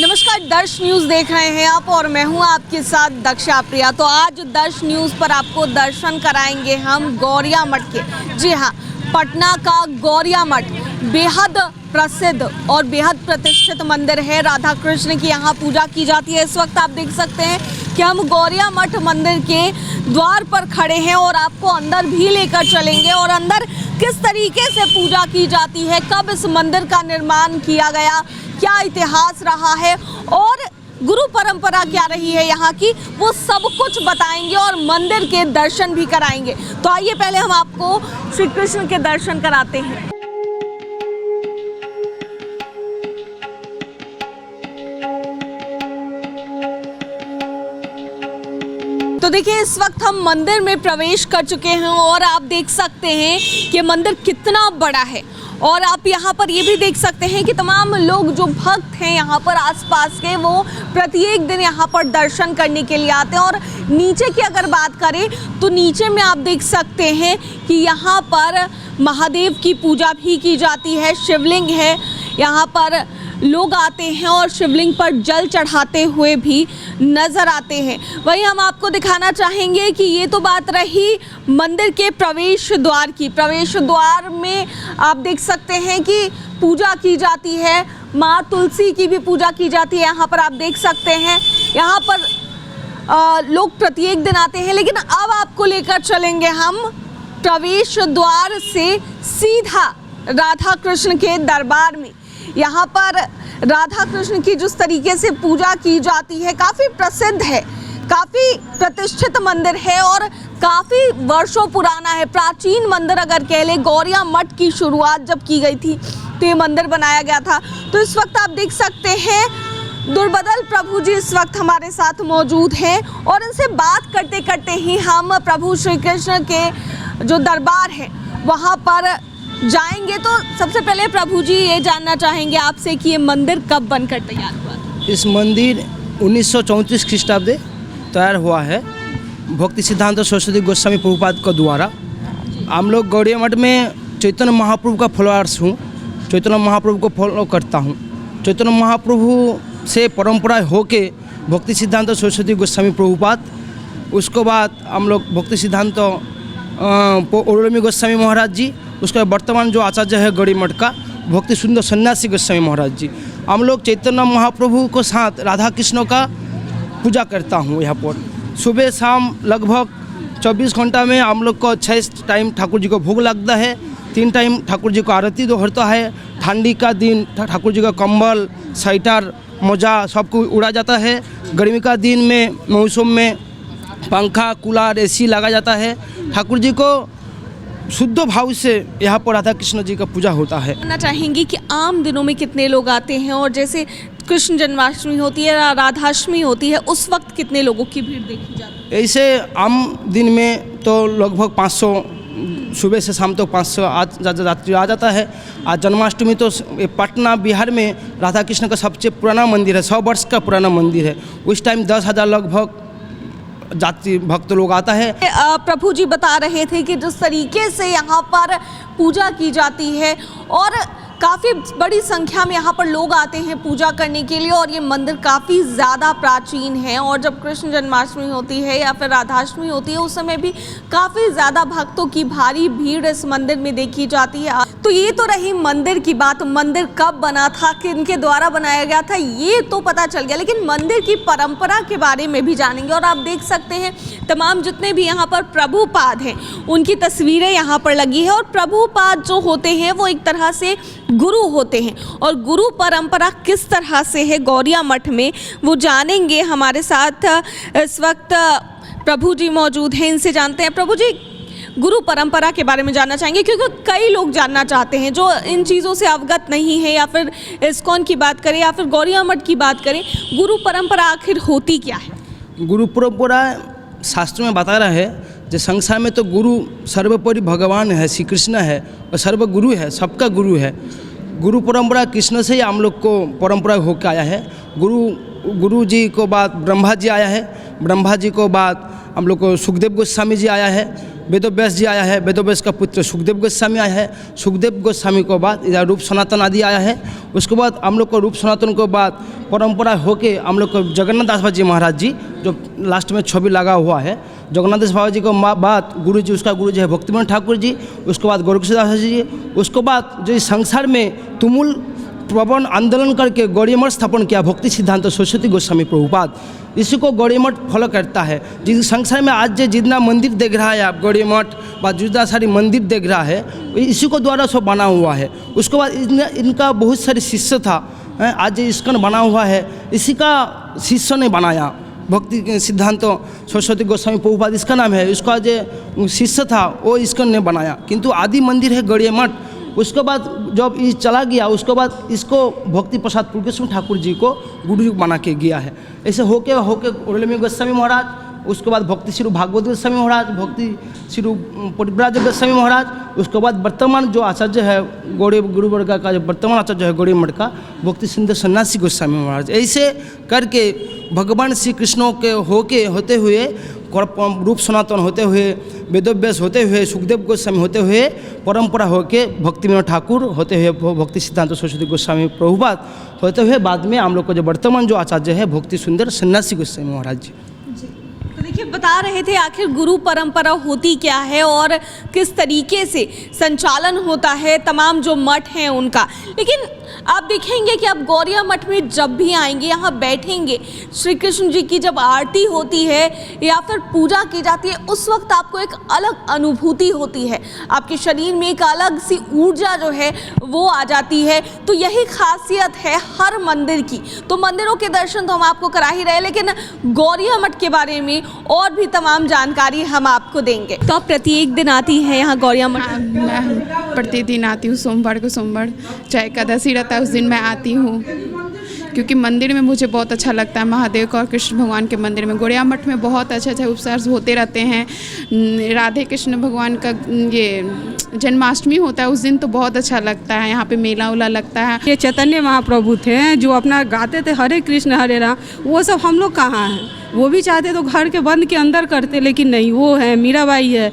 नमस्कार, दर्श न्यूज़ देख रहे हैं आप और मैं हूं आपके साथ दक्षा प्रिया। तो आज दर्श न्यूज़ पर आपको दर्शन कराएंगे हम गौरिया मठ के। जी हां, पटना का गौरिया मठ बेहद प्रसिद्ध और बेहद प्रतिष्ठित मंदिर है। राधा कृष्ण की यहां पूजा की जाती है। इस वक्त आप देख सकते हैं कि हम गौरिया मठ मंदिर के द्वार पर खड़े हैं और आपको अंदर भी लेकर चलेंगे और अंदर किस तरीके से पूजा की जाती है, कब इस मंदिर का निर्माण किया गया, क्या इतिहास रहा है और गुरु परंपरा क्या रही है यहाँ की, वो सब कुछ बताएंगे और मंदिर के दर्शन भी कराएंगे। तो आइए पहले हम आपको श्री कृष्ण के दर्शन कराते हैं। तो देखिए, इस वक्त हम मंदिर में प्रवेश कर चुके हैं और आप देख सकते हैं कि मंदिर कितना बड़ा है। और आप यहाँ पर ये भी देख सकते हैं कि तमाम लोग जो भक्त हैं यहाँ पर आसपास के, वो प्रत्येक दिन यहाँ पर दर्शन करने के लिए आते हैं। और नीचे की अगर बात करें तो नीचे में आप देख सकते हैं कि यहाँ पर महादेव की पूजा भी की जाती है। शिवलिंग है, यहाँ पर लोग आते हैं और शिवलिंग पर जल चढ़ाते हुए भी नज़र आते हैं। वहीं हम आपको दिखाना चाहेंगे कि ये तो बात रही मंदिर के प्रवेश द्वार की। प्रवेश द्वार में आप देख सकते हैं कि पूजा की जाती है, माँ तुलसी की भी पूजा की जाती है। यहाँ पर आप देख सकते हैं, यहाँ पर लोग प्रत्येक दिन आते हैं। लेकिन अब आपको लेकर चलेंगे हम प्रवेश द्वार से सीधा राधा कृष्ण के दरबार में। यहाँ पर राधा कृष्ण की जिस तरीके से पूजा की जाती है, काफ़ी प्रसिद्ध है, काफ़ी प्रतिष्ठित मंदिर है और काफ़ी वर्षों पुराना है। प्राचीन मंदिर अगर कह लें, गौरिया मठ की शुरुआत जब की गई थी तो ये मंदिर बनाया गया था। तो इस वक्त आप देख सकते हैं दुर्बदल प्रभु जी इस वक्त हमारे साथ मौजूद हैं और इनसे बात करते करते ही हम प्रभु श्री कृष्ण के जो दरबार है वहाँ पर जाएंगे। तो सबसे पहले प्रभु जी ये जानना चाहेंगे आपसे कि ये मंदिर कब बनकर तैयार हुआ था? इस मंदिर 1934 ख्रीष्टाब्द तैयार हुआ है भक्ति सिद्धांत सरस्वती गोस्वामी प्रभुपाद के द्वारा। हम लोग गौरिया मठ में चैतन्य महाप्रभु का फॉलोअर्स हूँ, चैतन्य महाप्रभु को फॉलो करता हूँ। चैतन्य महाप्रभु से परंपरा होके भक्ति सिद्धांत सरस्वती गोस्वामी प्रभुपाद, उसके बाद हम लोग भक्ति सिद्धांत औरमी गोस्वामी महाराज जी, उसका वर्तमान जो आचार्य है गौरी मठ का भक्ति सुंदर सन्यासी गोस्वामी महाराज जी। हम लोग चैतन्य महाप्रभु को साथ राधा कृष्ण का पूजा करता हूँ। यहाँ पर सुबह शाम लगभग 24 घंटा में हम लोग को 6 टाइम ठाकुर जी को भोग लगता है, 3 टाइम ठाकुर जी को आरती दो होता है। ठंडी का दिन ठाकुर जी का कंबल, स्वेटर, मोजा सबको उड़ा जाता है। गर्मी का दिन में मौसम में पंखा, कूलर, एसी लगा जाता है। ठाकुर जी को शुद्ध भाव से यहाँ पर राधा कृष्ण जी का पूजा होता है। जानना चाहेंगे कि आम दिनों में कितने लोग आते हैं और जैसे कृष्ण जन्माष्टमी होती है, राधाष्टमी होती है, उस वक्त कितने लोगों की भीड़ देखी जाती है? ऐसे आम दिन में तो लगभग 500, सुबह से शाम तक 500 यात्री आ जाता है। आज जन्माष्टमी तो पटना बिहार में राधा कृष्ण का सबसे पुराना मंदिर है, 100 वर्ष का पुराना मंदिर है। उस टाइम 10,000 लगभग जाति भक्त लोग आता है। प्रभु जी बता रहे थे कि जिस तरीके से यहाँ पर पूजा की जाती है और काफ़ी बड़ी संख्या में यहाँ पर लोग आते हैं पूजा करने के लिए और ये मंदिर काफ़ी ज़्यादा प्राचीन है। और जब कृष्ण जन्माष्टमी होती है या फिर राधाष्टमी होती है, उस समय भी काफ़ी ज़्यादा भक्तों की भारी भीड़ इस मंदिर में देखी जाती है। तो ये तो रही मंदिर की बात। मंदिर कब बना था, किनके द्वारा बनाया गया था, ये तो पता चल गया, लेकिन मंदिर की परंपरा के बारे में भी जानेंगे। और आप देख सकते हैं तमाम जितने भी यहाँ पर प्रभुपाद हैं उनकी तस्वीरें यहाँ पर लगी है। और प्रभुपाद जो होते हैं वो एक तरह से गुरु होते हैं और गुरु परंपरा किस तरह से है गौरिया मठ में, वो जानेंगे। हमारे साथ इस वक्त प्रभु जी मौजूद हैं, इनसे जानते हैं। प्रभु जी, गुरु परंपरा के बारे में जानना चाहेंगे क्योंकि कई लोग जानना चाहते हैं जो इन चीज़ों से अवगत नहीं है, या फिर इस्कॉन की बात करें या फिर गौरिया मठ की बात करें, गुरु परंपरा आखिर होती क्या है? गुरु परंपरा शास्त्र में बता रहा है जो संसार में तो गुरु सर्वोपरि भगवान है, श्री कृष्ण है और सर्व गुरु है, सबका गुरु है। गुरु परंपरा कृष्ण से ही हम लोग को परंपरा होकर आया है। गुरु जी को बाद ब्रह्मा जी आया है, ब्रह्मा जी को बाद हम लोग को सुखदेव गोस्वामी जी आया है, वेदव्यास जी आया है, वेदव्यास का पुत्र सुखदेव गोस्वामी आया है, सुखदेव गोस्वामी के बाद इधर रूप सनातन आदि आया है। उसके बाद हम लोग को रूप सनातन के बाद परंपरा होके हम लोग को जगन्नाथ दास बाबा जी महाराज जी जो लास्ट में छवि लगा हुआ है, जगन्नाथ दास बाबा जी के बाद गुरु जी, उसका गुरु जी है भक्तिमोहन ठाकुर जी, उसके बाद गोरक्षदास जी, उसके बाद जो इस संसार में तुमुल प्रबंध आंदोलन करके गौड़ीय मठ स्थापन किया भक्ति सिद्धांत सरस्वती गोस्वामी प्रभुपाद, इसी को गौड़ीय मठ फॉलो करता है। जिस संसार में आज जो जितना मंदिर देख रहा है आप, गौड़ीय मठ व जितना सारी मंदिर देख रहा है, इसी को द्वारा सब बना हुआ है। उसके बाद इनका बहुत सारे शिष्य था, आज इस्कॉन बना हुआ है, इसी का शिष्य ने बनाया भक्ति सिद्धांत सरस्वती गोस्वामी प्रभुपाद इसका नाम है। इसका जो शिष्य था वो इस्कॉन ने बनाया, किंतु आदि मंदिर है गौड़ीय मठ। उसके बाद जब ये चला गया, उसके बाद इसको भक्ति प्रसाद पुरकेश्वर ठाकुर जी को गुरु बना के गया है। ऐसे होके उर्लमी गोस्वामी महाराज, उसके बाद भक्ति श्री भागवत गोस्वामी महाराज, भक्ति श्री परिव्राज गोस्वामी महाराज, उसके बाद वर्तमान जो आचार्य है गौड़ी गुरु वर्ग का जो वर्तमान आचार्य है गौड़ी मठ का भक्ति सुंदर सन्यासी गोस्वामी महाराज। ऐसे करके भगवान श्री कृष्णों के होते हुए रूप सनातन होते हुए, वेदव्यास होते हुए, सुखदेव गोस्वामी होते हुए, परंपरा होके भक्तिविनोद ठाकुर होते हुए, भक्ति सिद्धांत सरस्वती गोस्वामी प्रभुपाद होते हुए, बाद में हम लोग को जो वर्तमान जो आचार्य है भक्ति सुंदर सन्यासी गोस्वामी महाराज जी। तो देखिए बता रहे थे आखिर गुरु परंपरा होती क्या है और किस तरीके से संचालन होता है तमाम जो मठ हैं उनका। लेकिन आप देखेंगे कि आप गौड़िया मठ में जब भी आएंगे, यहाँ बैठेंगे, श्री कृष्ण जी की जब आरती होती है या फिर पूजा की जाती है, उस वक्त आपको एक अलग अनुभूति होती है, आपके शरीर में एक अलग सी ऊर्जा जो है वो आ जाती है। तो यही खासियत है हर मंदिर की। तो मंदिरों के दर्शन तो हम आपको करा ही रहे, लेकिन गौड़िया मठ के बारे में और भी तमाम जानकारी हम आपको देंगे। तो आप प्रत्येक दिन आती हैं यहाँ गौड़िया मठ? हाँ, मैं प्रतिदिन आती हूँ, सोमवार को सोमवार, चाहे एकादशी रहता है उस दिन मैं आती हूँ, क्योंकि मंदिर में मुझे बहुत अच्छा लगता है। महादेव का और कृष्ण भगवान के मंदिर में, गौड़िया मठ में बहुत अच्छे उपचार होते रहते हैं। राधे कृष्ण भगवान का ये जन्माष्टमी होता है उस दिन तो बहुत अच्छा लगता है, यहाँ पे मेला उला लगता है। ये चैतन्य महाप्रभु थे जो अपना गाते थे हरे कृष्ण हरे राम, वो सब हम लोग कहाँ हैं? वो भी चाहते तो घर के बंद के अंदर करते, लेकिन नहीं, वो है मीराबाई है,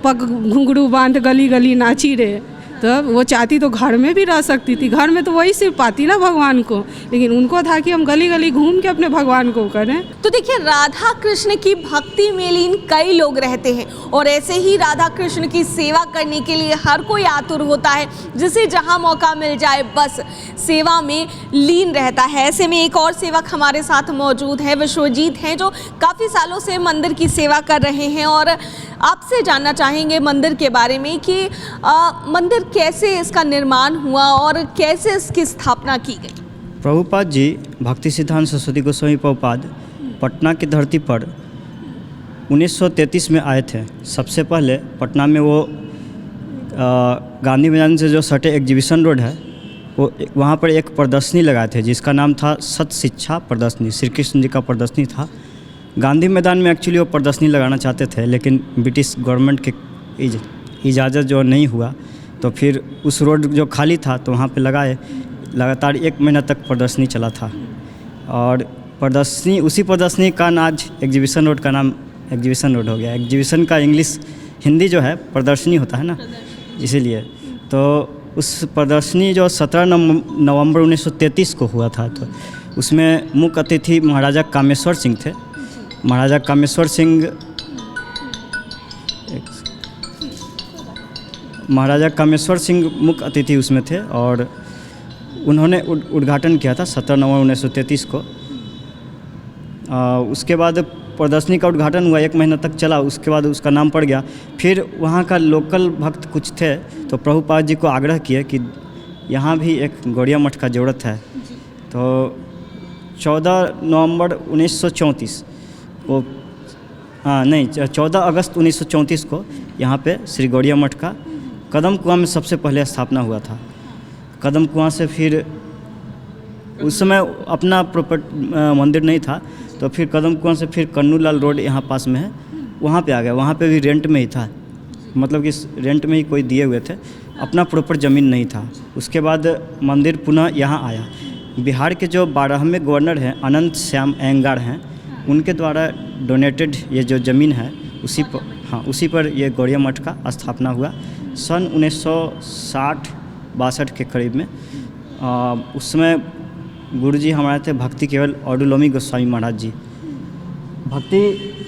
पग घुंघरू बांध गली गली नाची रे। तो वो चाहती तो घर में भी रह सकती थी, घर में तो वही सिर्फ पाती ना भगवान को, लेकिन उनको था कि हम गली गली घूम के अपने भगवान को करें। तो देखिए राधा कृष्ण की भक्ति में लीन कई लोग रहते हैं और ऐसे ही राधा कृष्ण की सेवा करने के लिए हर कोई आतुर होता है, जिसे जहां मौका मिल जाए बस सेवा में लीन रहता है। ऐसे में एक और सेवक हमारे साथ मौजूद है, विश्वजीत हैं, जो काफ़ी सालों से मंदिर की सेवा कर रहे हैं और आपसे जानना चाहेंगे मंदिर के बारे में कि मंदिर कैसे इसका निर्माण हुआ और कैसे इसकी स्थापना की गई। प्रभुपाद जी भक्ति सिद्धांत सरस्वती गोस्वामी प्रभुपाद पटना की धरती पर 1933 में आए थे। सबसे पहले पटना में वो गांधी मैदान से जो सटे एग्जीबिशन रोड है, वो वहाँ पर एक प्रदर्शनी लगाए थे जिसका नाम था सत शिक्षा प्रदर्शनी, श्री कृष्ण जी का प्रदर्शनी था। गांधी मैदान में एक्चुअली वो प्रदर्शनी लगाना चाहते थे, लेकिन ब्रिटिश गवर्नमेंट के इजाज़त जो नहीं हुआ, तो फिर उस रोड जो खाली था तो वहाँ पे लगाए। लगातार 1 महीना तक प्रदर्शनी चला था और उसी प्रदर्शनी का आज एग्जीबिशन रोड का नाम एग्जीबिशन रोड हो गया। एग्जीबिशन का इंग्लिश हिंदी जो है प्रदर्शनी होता है ना, इसीलिए। तो उस प्रदर्शनी जो 17 नवंबर 1933 को हुआ था, तो उसमें मुख्य अतिथि महाराजा कामेश्वर सिंह थे। महाराजा कामेश्वर सिंह मुख्य अतिथि उसमें थे और उन्होंने उद्घाटन किया था 17 नवंबर 1933 को। उसके बाद प्रदर्शनी का उद्घाटन हुआ, 1 महीना तक चला, उसके बाद उसका नाम पड़ गया। फिर वहाँ का लोकल भक्त कुछ थे तो प्रभुपाद जी को आग्रह किए कि यहाँ भी एक गौड़िया मठ का ज़रूरत है। तो 14 नवंबर 1934 को 14 अगस्त 1934 को यहाँ पे श्री गौड़िया मठ का कदम कुआं में सबसे पहले स्थापना हुआ था। कदम कुआं से फिर उस समय अपना प्रॉपर मंदिर नहीं था, तो फिर कदम कुआं से फिर कन्नूलाल रोड यहाँ पास में है, वहाँ पे आ गया। वहाँ पे भी रेंट में ही था, मतलब कि रेंट में ही कोई दिए हुए थे, अपना प्रॉपर ज़मीन नहीं था। उसके बाद मंदिर पुनः यहाँ आया। बिहार के जो 12वें गवर्नर हैं अनंत श्याम अयंगार हैं, उनके द्वारा डोनेटेड ये जो ज़मीन है उसी पर ये गौड़िया मठ का स्थापना हुआ सन 1960-62 के करीब में। उस समय गुरुजी हमारे थे भक्ति केवल ऑडुलोमी गोस्वामी महाराज जी। भक्ति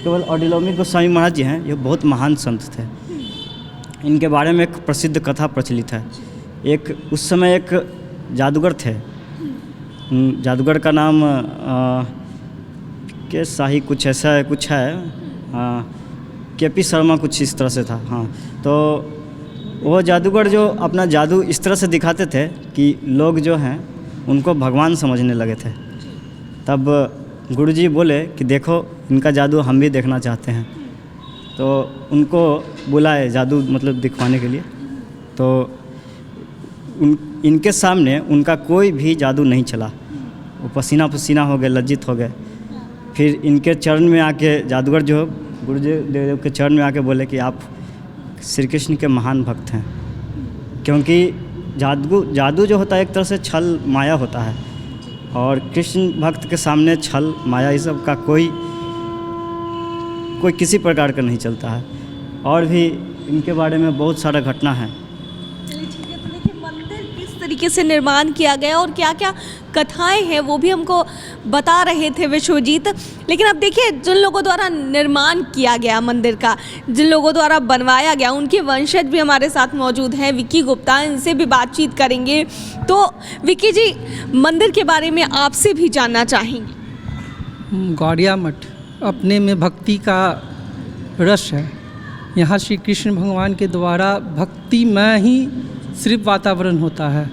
केवल ऑडुलोमी गोस्वामी महाराज जी हैं, ये बहुत महान संत थे। इनके बारे में एक प्रसिद्ध कथा प्रचलित है। उस समय एक जादूगर थे, जादूगर का नाम के शाही कुछ ऐसा है, कुछ है केपी शर्मा, कुछ इस तरह से था। हाँ, तो वो जादूगर जो अपना जादू इस तरह से दिखाते थे कि लोग जो हैं उनको भगवान समझने लगे थे। तब गुरुजी बोले कि देखो इनका जादू हम भी देखना चाहते हैं। तो उनको बुलाए जादू मतलब दिखवाने के लिए। तो इनके सामने उनका कोई भी जादू नहीं चला। वो पसीना पसीना हो गए, लज्जित हो गए। फिर इनके चरण में आके जादूगर जो गुरुदेव के चरण में आके बोले कि आप श्री कृष्ण के महान भक्त हैं, क्योंकि जादू जो होता है एक तरह से छल माया होता है, और कृष्ण भक्त के सामने छल माया इस सब का कोई किसी प्रकार का नहीं चलता है। और भी इनके बारे में बहुत सारा घटना है। चलिए ठीक है, तो देखिए मंदिर किस तरीके से निर्माण किया गया और क्या क्या कथाएं हैं वो भी हमको बता रहे थे विश्वजीत। लेकिन अब देखिए जिन लोगों द्वारा निर्माण किया गया मंदिर का, जिन लोगों द्वारा बनवाया गया, उनके वंशज भी हमारे साथ मौजूद हैं, विक्की गुप्ता, इनसे भी बातचीत करेंगे। तो विक्की जी, मंदिर के बारे में आपसे भी जानना चाहेंगे। गौड़िया मठ अपने में भक्ति का रस है। यहाँ श्री कृष्ण भगवान के द्वारा भक्तिमय ही सिर्फ वातावरण होता है।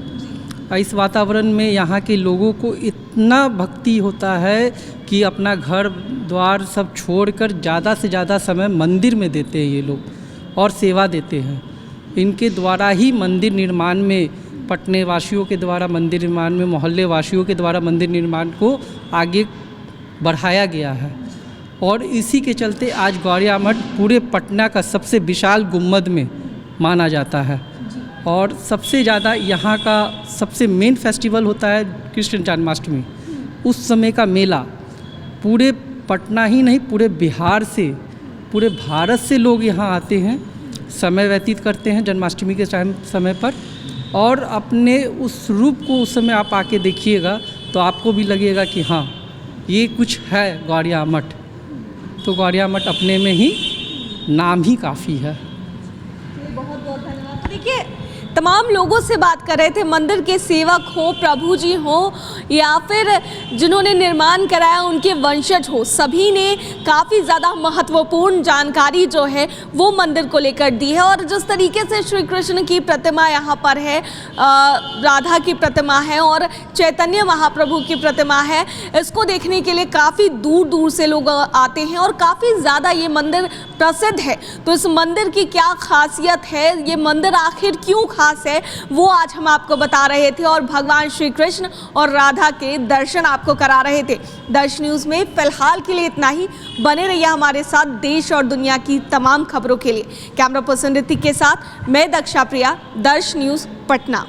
इस वातावरण में यहाँ के लोगों को इतना भक्ति होता है कि अपना घर द्वार सब छोड़कर ज़्यादा से ज़्यादा समय मंदिर में देते हैं ये लोग, और सेवा देते हैं। इनके द्वारा ही मंदिर निर्माण में, पटने वासियों के द्वारा मंदिर निर्माण में, मोहल्ले वासियों के द्वारा मंदिर निर्माण को आगे बढ़ाया गया है। और इसी के चलते आज गौड़िया मठ पूरे पटना का सबसे विशाल गुम्बद में माना जाता है। और सबसे ज़्यादा यहाँ का सबसे मेन फेस्टिवल होता है कृष्ण जन्माष्टमी। उस समय का मेला पूरे पटना ही नहीं, पूरे बिहार से, पूरे भारत से लोग यहाँ आते हैं, समय व्यतीत करते हैं जन्माष्टमी के समय पर। और अपने उस रूप को उस समय आप आके देखिएगा तो आपको भी लगेगा कि हाँ ये कुछ है गौड़िया मठ। तो गौड़िया मठ अपने में ही नाम ही काफ़ी है। बहुत बहुत धन्यवाद। देखिए तमाम लोगों से बात कर रहे थे, मंदिर के सेवक हो, प्रभु जी हो, या फिर जिन्होंने निर्माण कराया उनके वंशज हो, सभी ने काफ़ी ज़्यादा महत्वपूर्ण जानकारी जो है वो मंदिर को लेकर दी है। और जिस तरीके से श्री कृष्ण की प्रतिमा यहाँ पर है, राधा की प्रतिमा है और चैतन्य महाप्रभु की प्रतिमा है, इसको देखने के लिए काफ़ी दूर दूर से लोग आते हैं और काफ़ी ज़्यादा ये मंदिर प्रसिद्ध है। तो इस मंदिर की क्या खासियत है, ये मंदिर आखिर क्यों खास है, वो आज हम आपको बता रहे थे और भगवान श्री कृष्ण और राधा के दर्शन आपको करा रहे थे। दर्श न्यूज़ में फिलहाल के लिए इतना ही। बने रहिए हमारे साथ देश और दुनिया की तमाम खबरों के लिए। कैमरा पर्सन ऋतिक के साथ मैं दक्षा प्रिया, दर्श न्यूज़ पटना।